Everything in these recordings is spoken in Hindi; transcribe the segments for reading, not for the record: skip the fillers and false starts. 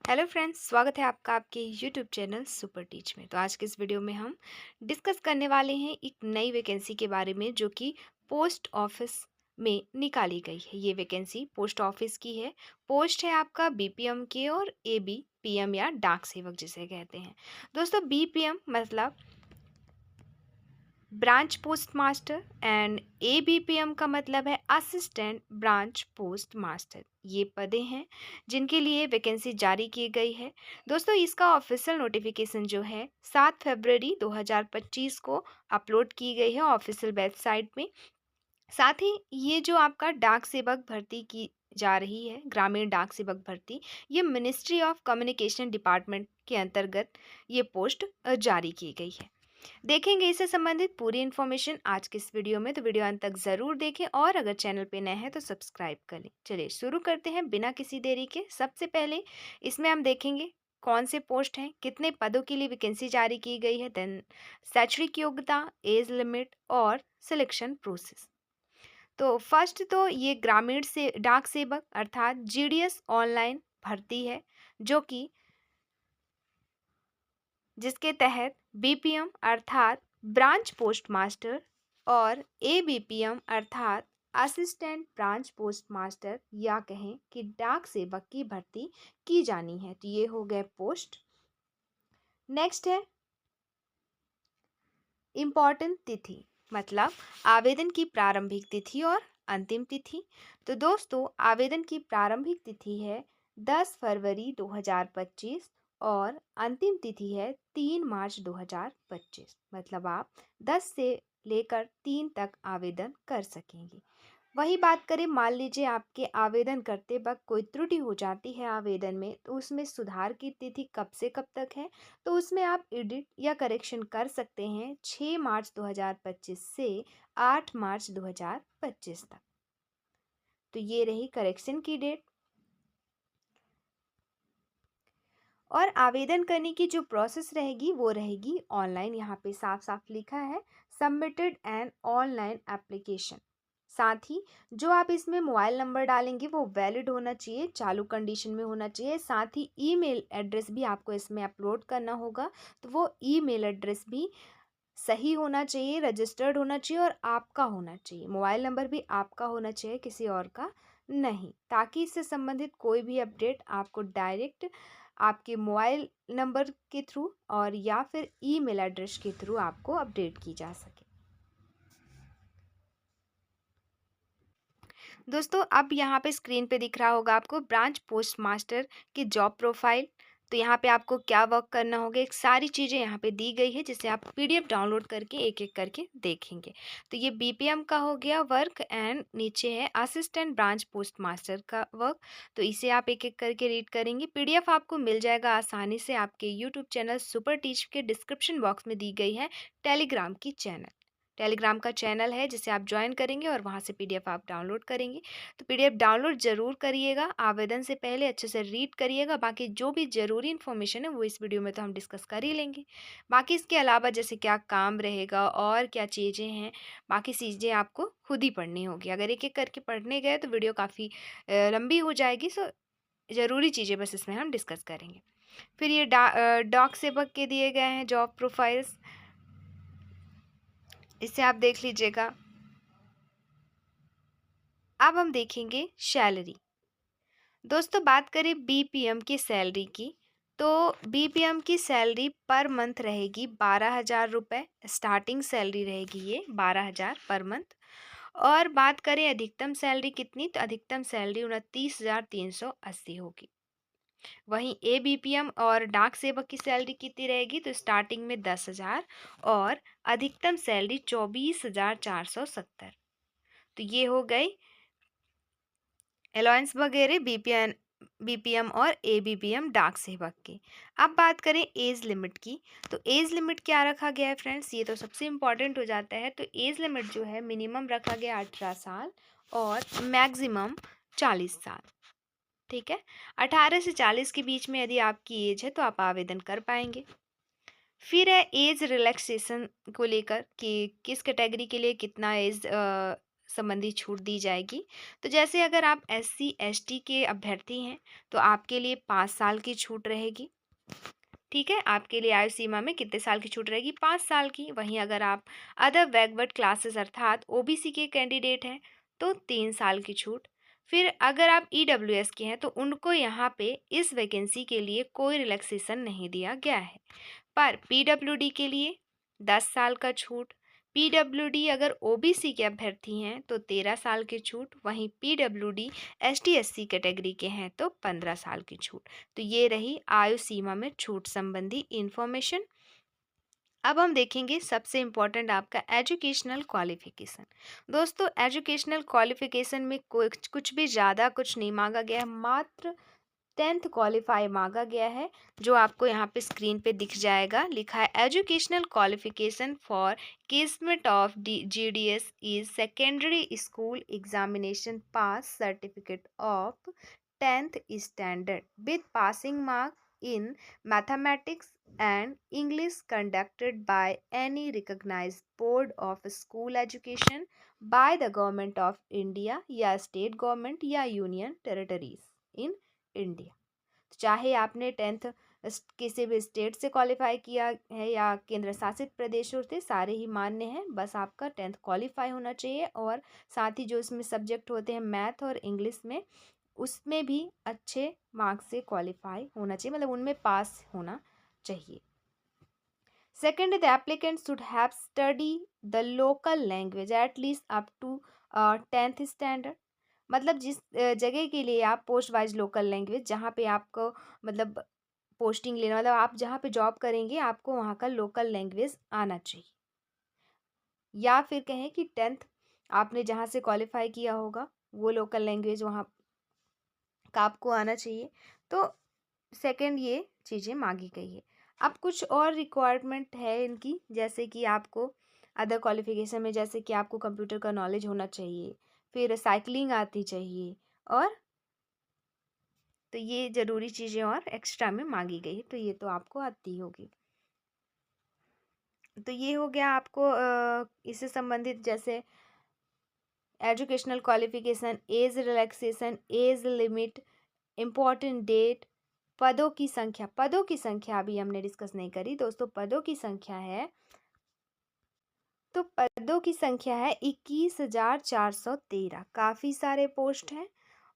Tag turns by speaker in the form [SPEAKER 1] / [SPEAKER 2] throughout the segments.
[SPEAKER 1] हेलो फ्रेंड्स, स्वागत है आपका आपके यूट्यूब चैनल सुपर टीच में। तो आज के इस वीडियो में हम डिस्कस करने वाले हैं एक नई वैकेंसी के बारे में जो कि पोस्ट ऑफिस में निकाली गई है। ये वैकेंसी पोस्ट ऑफिस की है। पोस्ट है आपका बीपीएम के और एबीपीएम या डाक सेवक जिसे कहते हैं। दोस्तों, बीपीएम मतलब branch post master and ABPM का मतलब है असिस्टेंट ब्रांच पोस्ट मास्टर। ये पदें हैं जिनके लिए वैकेंसी जारी की गई है। दोस्तों, इसका ऑफिशियल नोटिफिकेशन जो है 7 फरवरी 2025 को अपलोड की गई है ऑफिशियल वेबसाइट में। साथ ही ये जो आपका डाक सेवक भर्ती की जा रही है, ग्रामीण डाक सेवक भर्ती, ये मिनिस्ट्री ऑफ कम्युनिकेशन डिपार्टमेंट के अंतर्गत ये पोस्ट जारी की गई है। देखेंगे इससे संबंधित पूरी इन्फॉर्मेशन आज के इस वीडियो में, तो वीडियो अंत तक जरूर देखें और अगर चैनल पे नए हैं तो सब्सक्राइब कर लें। चलिए शुरू करते हैं बिना किसी देरी के। सबसे पहले इसमें हम देखेंगे कौन से पोस्ट हैं, कितने पदों के लिए वैकेंसी जारी की गई है, देन शैक्षणिक योग्यता, एज लिमिट और सिलेक्शन प्रोसेस। तो फर्स्ट तो ये ग्रामीण से डाक सेवक अर्थात जीडीएस ऑनलाइन भर्ती है, जो कि जिसके तहत बीपीएम अर्थात ब्रांच पोस्ट मास्टर और एबीपीएम अर्थात असिस्टेंट ब्रांच पोस्ट मास्टर या कहें कि डाक सेवक की भर्ती की जानी है। तो ये हो गए पोस्ट। नेक्स्ट है इम्पॉर्टेंट तिथि, मतलब आवेदन की प्रारंभिक तिथि और अंतिम तिथि। तो दोस्तों, आवेदन की प्रारंभिक तिथि है 10 फरवरी 2025 और अंतिम तिथि है 3 मार्च 2025। मतलब आप 10 से लेकर 3 तक आवेदन कर सकेंगे। वही बात करें, मान लीजिए आपके आवेदन करते वक्त कोई त्रुटि हो जाती है आवेदन में, तो उसमें सुधार की तिथि कब से कब तक है, तो उसमें आप एडिट या करेक्शन कर सकते हैं 6 मार्च 2025 से 8 मार्च 2025 तक। तो ये रही करेक्शन की डेट। और आवेदन करने की जो प्रोसेस रहेगी वो रहेगी ऑनलाइन। यहाँ पे साफ साफ लिखा है सबमिटेड एन ऑनलाइन एप्लीकेशन। साथ ही जो आप इसमें मोबाइल नंबर डालेंगे वो वैलिड होना चाहिए, चालू कंडीशन में होना चाहिए। साथ ही ईमेल एड्रेस भी आपको इसमें अपलोड करना होगा, तो वो ईमेल एड्रेस भी सही होना चाहिए, रजिस्टर्ड होना चाहिए और आपका होना चाहिए। मोबाइल नंबर भी आपका होना चाहिए, किसी और का नहीं, ताकि इससे संबंधित कोई भी अपडेट आपको डायरेक्ट आपके मोबाइल नंबर के थ्रू और या फिर ईमेल एड्रेस के थ्रू आपको अपडेट की जा सके। दोस्तों, अब यहाँ पे स्क्रीन पे दिख रहा होगा आपको ब्रांच पोस्ट मास्टर की जॉब प्रोफाइल। तो यहाँ पे आपको क्या वर्क करना होगा, एक सारी चीज़ें यहाँ पे दी गई है जिसे आप पीडीएफ डाउनलोड करके एक एक करके देखेंगे। तो ये बीपीएम का हो गया वर्क एंड नीचे है असिस्टेंट ब्रांच पोस्ट मास्टर का वर्क। तो इसे आप एक एक करके रीड करेंगे। पीडीएफ आपको मिल जाएगा आसानी से आपके यूट्यूब चैनल सुपर टीच के डिस्क्रिप्शन बॉक्स में दी गई है टेलीग्राम की चैनल। टेलीग्राम का चैनल है जिसे आप ज्वाइन करेंगे और वहाँ से पीडीएफ आप डाउनलोड करेंगे। तो पीडीएफ डाउनलोड ज़रूर करिएगा, आवेदन से पहले अच्छे से रीड करिएगा। बाकी जो भी ज़रूरी इन्फॉर्मेशन है वो इस वीडियो में तो हम डिस्कस कर ही लेंगे। बाकी इसके अलावा जैसे क्या काम रहेगा और क्या चीज़ें हैं, बाकी चीज़ें आपको खुद ही पढ़नी होगी। अगर एक एक करके पढ़ने गए तो वीडियो काफ़ी लंबी हो जाएगी। सो ज़रूरी चीज़ें बस इसमें हम डिस्कस करेंगे। फिर ये डॉक सेवक के दिए गए हैं जॉब प्रोफाइल्स, इसे आप देख लीजिएगा। अब हम देखेंगे सैलरी। दोस्तों, बात करें बीपीएम की सैलरी की, तो बीपीएम की सैलरी पर मंथ रहेगी 12,000 रुपये। स्टार्टिंग सैलरी रहेगी ये 12,000 पर मंथ। और बात करें अधिकतम सैलरी कितनी, तो अधिकतम सैलरी 29,380 होगी। वहीं एबीपीएम और डाक सेवक की सैलरी कितनी रहेगी, तो स्टार्टिंग में 10,000 और अधिकतम सैलरी 24,470। तो ये हो गई अलाउंस वगैरह बीपीएम और एबीपीएम डाक सेवक की। अब बात करें एज लिमिट की, तो एज लिमिट क्या रखा गया है फ्रेंड्स, ये तो सबसे इम्पॉर्टेंट हो जाता है। तो एज लिमिट जो है मिनिमम रखा गया 18 साल और मैक्सिमम 40 साल। ठीक है, 18 से 40 के बीच में यदि आपकी एज है तो आप आवेदन कर पाएंगे। फिर है एज रिलैक्सेशन को लेकर कि किस कैटेगरी के लिए कितना एज संबंधी छूट दी जाएगी। तो जैसे अगर आप SC/ST के अभ्यर्थी हैं तो आपके लिए 5 साल की छूट रहेगी। ठीक है, आपके लिए आयु सीमा में कितने साल की छूट रहेगी? 5 साल की। वहीं अगर आप अदर बैकवर्ड क्लासेस अर्थात OBC के कैंडिडेट हैं तो 3 साल की छूट। फिर अगर आप EWS के हैं तो उनको यहाँ पे इस वैकेंसी के लिए कोई रिलैक्सेशन नहीं दिया गया है। पर PWD के लिए 10 साल का छूट। PWD अगर OBC के अभ्यर्थी हैं तो 13 साल की छूट। वहीं PWD ST/SC कैटेगरी के हैं तो 15 साल की छूट। तो ये रही आयु सीमा में छूट संबंधी इंफॉर्मेशन। अब हम देखेंगे सबसे इम्पोर्टेंट आपका एजुकेशनल क्वालिफिकेशन। दोस्तों एजुकेशनल क्वालिफिकेशन में कुछ भी ज़्यादा कुछ नहीं मांगा गया है, मात्र 10th क्वालिफाई मांगा गया है, जो आपको यहाँ पे स्क्रीन पे दिख जाएगा। लिखा है एजुकेशनल क्वालिफिकेशन फॉर केसमेट of GDS is secondary school examination pass certificate of 10th standard with passing mark in mathematics and English conducted by any recognized board of school education by the government of India या state government या union territories in India। चाहे आपने 10th किसी भी स्टेट से क्वालिफाई किया है या केंद्र शासित प्रदेशों से, सारे ही मान्य हैं। बस आपका 10th क्वालिफाई होना चाहिए और साथ ही जो इसमें सब्जेक्ट होते हैं मैथ और इंग्लिश में, उसमें भी अच्छे मार्क्स से क्वालिफाई होना चाहिए, मतलब उनमें पास होना चाहिए। Second, the applicant should have study the local language at least up to 10th standard. मतलब जिस जगह के लिए आप पोस्ट वाइज लोकल लैंग्वेज, जहाँ पे आपको मतलब पोस्टिंग लेना, मतलब आप जहाँ पे जॉब करेंगे आपको वहाँ का लोकल लैंग्वेज आना चाहिए। या फिर कहें कि 10th आपने जहाँ से क्वालिफाई किया होगा वो लोकल लैंग्वेज वहाँ का आपको आना चाहिए। तो सेकंड ये चीज़ें मांगी गई है। अब कुछ और रिक्वायरमेंट है इनकी, जैसे कि आपको अदर क्वालिफिकेशन में जैसे कि आपको कंप्यूटर का नॉलेज होना चाहिए, फिर साइकिलिंग आती चाहिए, और तो ये ज़रूरी चीज़ें और एक्स्ट्रा में मांगी गई है। तो ये तो आपको आती होगी। तो ये हो गया आपको इससे संबंधित, जैसे educational qualification, age relaxation, age limit, important date, पदों की संख्या। पदों की संख्या अभी हमने डिस्कस नहीं करी दोस्तों। पदों की संख्या है, तो पदों की संख्या है 21,413। काफ़ी सारे पोस्ट हैं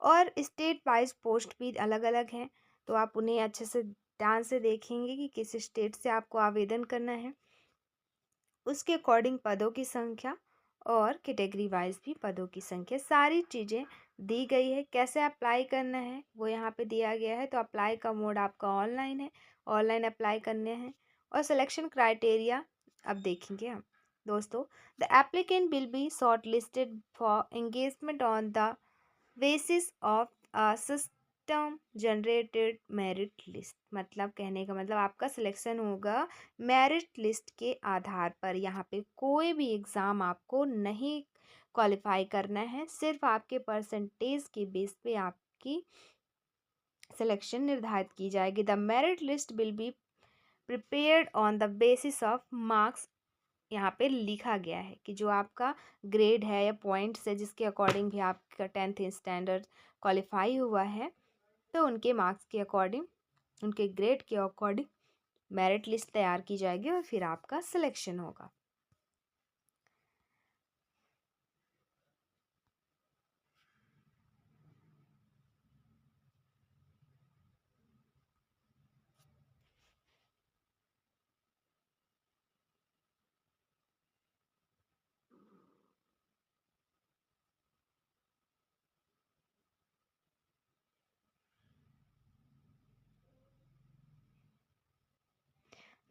[SPEAKER 1] और स्टेट वाइज पोस्ट भी अलग अलग हैं। तो आप उन्हें अच्छे से ध्यान से देखेंगे कि किस स्टेट से आपको आवेदन करना है, उसके अकॉर्डिंग पदों की संख्या और कैटेगरी वाइज भी पदों की संख्या, सारी चीज़ें दी गई है। कैसे अप्लाई करना है वो यहाँ पे दिया गया है। तो अप्लाई का मोड आपका ऑनलाइन है, ऑनलाइन अप्लाई करने हैं। और सिलेक्शन क्राइटेरिया अब देखेंगे हम दोस्तों। The applicant will be short listed for engagement on the basis of a system generated merit list. मतलब कहने का मतलब आपका सिलेक्शन होगा मेरिट लिस्ट के आधार पर। यहाँ पे कोई भी एग्ज़ाम आपको नहीं क्वालिफाई करना है, सिर्फ आपके परसेंटेज के बेस पे आपकी सिलेक्शन निर्धारित की जाएगी। The merit list will be prepared on the basis of marks. यहाँ पे लिखा गया है कि जो आपका ग्रेड है या पॉइंट्स है, जिसके अकॉर्डिंग भी आपका 10th स्टैंडर्ड क्वालिफाई हुआ है, तो उनके मार्क्स के अकॉर्डिंग, उनके ग्रेड के अकॉर्डिंग मेरिट लिस्ट तैयार की जाएगी और फिर आपका सिलेक्शन होगा।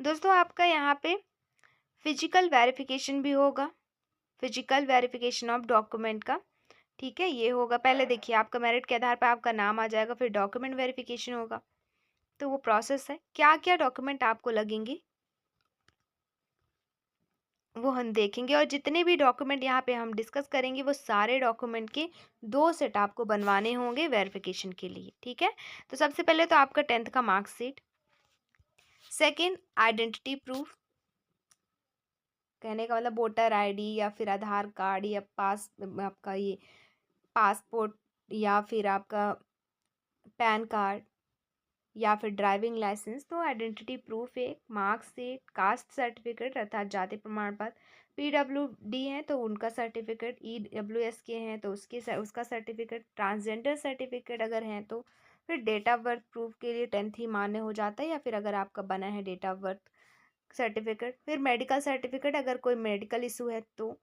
[SPEAKER 1] दोस्तों आपका यहाँ पे फिजिकल वेरिफिकेशन भी होगा, फिजिकल वेरिफिकेशन ऑफ डॉक्यूमेंट का। ठीक है, ये होगा। पहले देखिए आपका मेरिट के आधार पर आपका नाम आ जाएगा, फिर डॉक्यूमेंट वेरिफिकेशन होगा। तो वो प्रोसेस है। क्या क्या डॉक्यूमेंट आपको लगेंगे वो हम देखेंगे, और जितने भी डॉक्यूमेंट यहाँ पे हम डिस्कस करेंगे वो सारे डॉक्यूमेंट के 2 सेट आपको बनवाने होंगे वेरिफिकेशन के लिए। ठीक है, तो सबसे पहले तो आपका 10th का मार्कशीट, सेकेंड आइडेंटिटी प्रूफ, कहने का मतलब वोटर आईडी या फिर आधार कार्ड या आपका ये पासपोर्ट या फिर आपका पैन कार्ड या फिर ड्राइविंग लाइसेंस। तो आइडेंटिटी प्रूफ है, मार्कशीट, कास्ट सर्टिफिकेट अर्थात जाति प्रमाण पत्र, पीडब्ल्यूडी हैं तो उनका सर्टिफिकेट, ईडब्ल्यूएस के हैं तो उसका सर्टिफिकेट, ट्रांसजेंडर सर्टिफिकेट अगर हैं तो फिर डेट ऑफ बर्थ प्रूफ के लिए 10th ही मान्य हो जाता है, या फिर अगर आपका बना है डेट ऑफ बर्थ सर्टिफिकेट, फिर मेडिकल सर्टिफिकेट अगर कोई मेडिकल इशू है तो,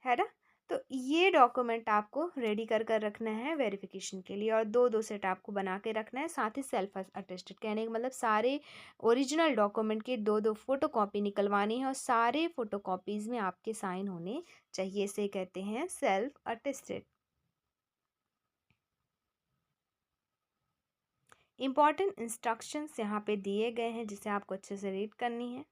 [SPEAKER 1] है ना। तो ये डॉक्यूमेंट आपको रेडी कर रखना है वेरिफिकेशन के लिए, और दो दो सेट आपको बना के रखना है, साथ ही सेल्फ अटेस्टेड, कहने का मतलब सारे ओरिजिनल डॉक्यूमेंट की दो दो फोटो कॉपी निकलवानी है और सारे फोटो कॉपीज में आपके साइन होने चाहिए। इसे कहते हैं सेल्फ अटेस्टेड। इंपॉर्टेंट इंस्ट्रक्शंस यहाँ पे दिए गए हैं जिसे आपको अच्छे से रीड करनी है।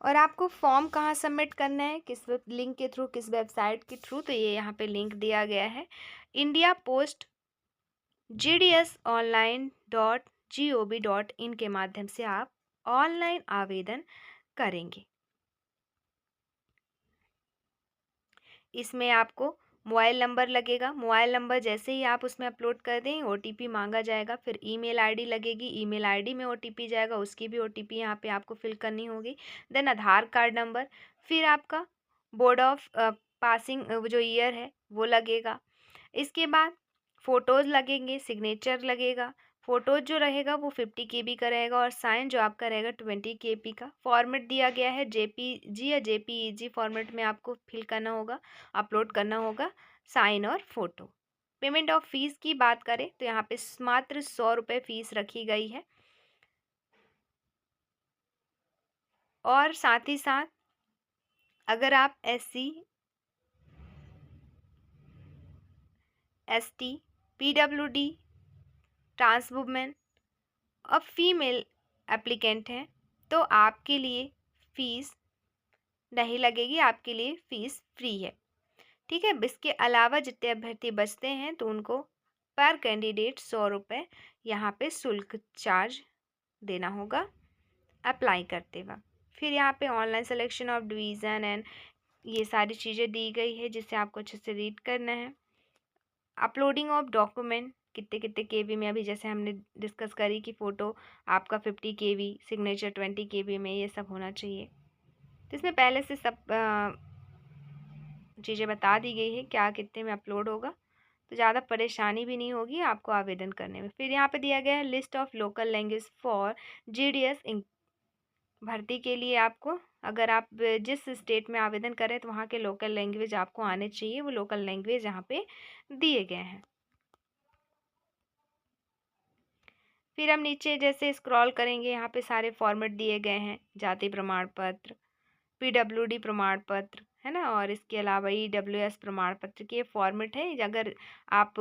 [SPEAKER 1] और आपको फॉर्म कहाँ सबमिट करना है, किस लिंक के थ्रू, किस वेबसाइट के थ्रू, तो ये यहाँ पे लिंक दिया गया है, इंडिया पोस्ट gdsonline.gov.in के माध्यम से आप ऑनलाइन आवेदन करेंगे। इसमें आपको मोबाइल नंबर लगेगा, मोबाइल नंबर जैसे ही आप उसमें अपलोड कर दें ओटीपी मांगा जाएगा, फिर ईमेल आईडी लगेगी, ईमेल आईडी में ओटीपी जाएगा, उसकी भी ओटीपी यहाँ पे आपको फिल करनी होगी। देन आधार कार्ड नंबर, फिर आपका बोर्ड ऑफ पासिंग जो ईयर है वो लगेगा। इसके बाद फ़ोटोज़ लगेंगे, सिग्नेचर लगेगा। फ़ोटोज़ जो रहेगा वो 50 KB का रहेगा और साइन जो आपका रहेगा 20 KB का। फॉर्मेट दिया गया है जेपीजी या जेपीईजी फॉर्मेट में आपको फिल करना होगा, अपलोड करना होगा साइन और फ़ोटो। पेमेंट ऑफ फ़ीस की बात करें तो यहाँ पे मात्र 100 रुपये फ़ीस रखी गई है। और साथ ही साथ अगर आप SC, ST, PWD, trans women और फीमेल एप्लीकेंट हैं तो आपके लिए फ़ीस नहीं लगेगी, आपके लिए फ़ीस फ्री है। ठीक है, इसके अलावा जितने अभ्यर्थी बचते हैं तो उनको पर कैंडिडेट 100 रुपये यहाँ पे शुल्क चार्ज देना होगा अप्लाई करते वक्त। फिर यहाँ पे online selection of division and ये सारी चीज़ें दी गई है जिसे आपको अच्छे से रीड करना है। अपलोडिंग ऑफ डॉक्यूमेंट कितने कितने KB में, अभी जैसे हमने डिस्कस करी कि फ़ोटो आपका 50 KB, सिग्नेचर 20 KB में, ये सब होना चाहिए। तो इसमें पहले से सब चीज़ें बता दी गई है क्या कितने में अपलोड होगा, तो ज़्यादा परेशानी भी नहीं होगी आपको आवेदन करने में। फिर यहाँ पे दिया गया है list of local language for GDS भर्ती के लिए। आपको अगर आप जिस स्टेट में आवेदन करें तो वहाँ के लोकल लैंग्वेज आपको आने चाहिए, वो लोकल लैंग्वेज यहाँ पे दिए गए हैं। फिर हम नीचे जैसे स्क्रॉल करेंगे यहाँ पे सारे फॉर्मेट दिए गए हैं, जाति प्रमाण पत्र, PWD प्रमाण पत्र, है ना, और इसके अलावा EWS प्रमाण पत्र के फॉर्मेट है। अगर आप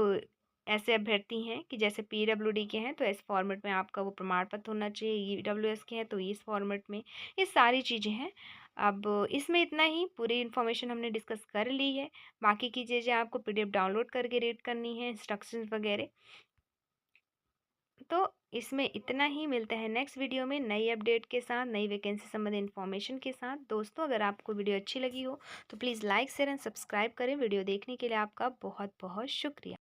[SPEAKER 1] ऐसे अभ्यर्थी हैं कि जैसे PWD के हैं तो इस फॉर्मेट में आपका वो प्रमाण पत्र होना चाहिए, EWS के हैं तो इस फॉर्मेट में, ये सारी चीज़ें हैं। अब इसमें इतना ही, पूरी इन्फॉर्मेशन हमने डिस्कस कर ली है। बाकी की चीज़ें आपको PDF डाउनलोड करके रीड करनी है, इंस्ट्रक्शंस वगैरह। तो इसमें इतना ही, मिलता है नेक्स्ट वीडियो में नई अपडेट के साथ, नई वैकेंसी संबंधी इन्फॉर्मेशन के साथ। दोस्तों अगर आपको वीडियो अच्छी लगी हो तो please like share and subscribe करें। वीडियो देखने के लिए आपका बहुत बहुत शुक्रिया।